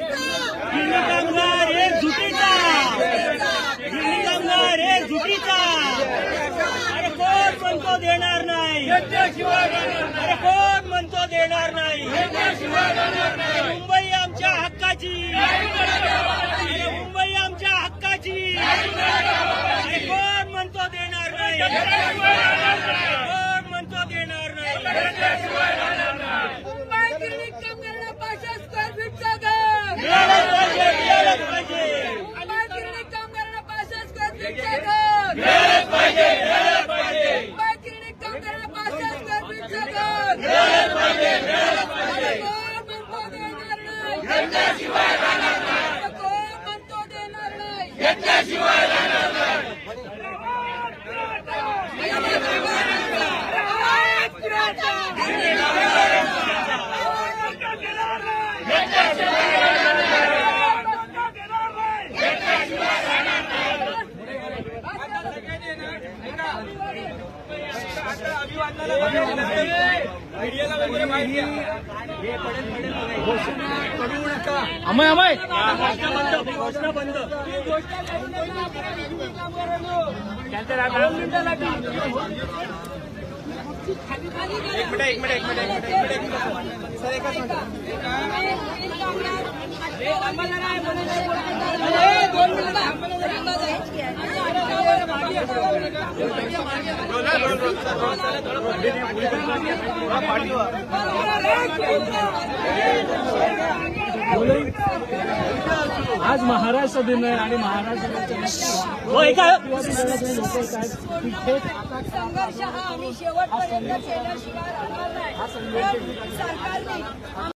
गिरणी कामगार एक झुटीचा, गिरणी कामगार एक झुटीचा. अरे कोण म्हणतो देणार नाही, अरे कोण म्हणतो देणार नाही. मुंबई आमच्या हक्काची, अरे मुंबई आमच्या हक्काची. अरे कोण म्हणतो देणार नाही, कोण म्हणतो देणार नाही. मुंबई गिरणी कामगारांना 500 स्क्वेअर फीटचा घर मिळालंच पाहिजे, मिळालंच पाहिजे, मुंबई गिरणी कामगारांना 500 स्क्वेअर फीटचा घर मिळालंच पाहिजे, मिळालंच पाहिजे, मुंबई गिरणी कामगारांना 500 स्क्वेअर फीटचा घर मिळालंच पाहिजे, मिळालंच पाहिजे. कोण म्हणतो देणार नाही, घेतल्याशिवाय राहणार नाही, कोण म्हणतो देणार नाही. घेतल्याशिवाय राहणार नाही. अमय अमय घोषणा बंद. आज महाराष्ट्र दिन आहे आणि महाराष्ट्राच्या संघर्ष हा आम्ही शेवटपर्यंत केल्याशिवाय राहणार नाही. सरकारने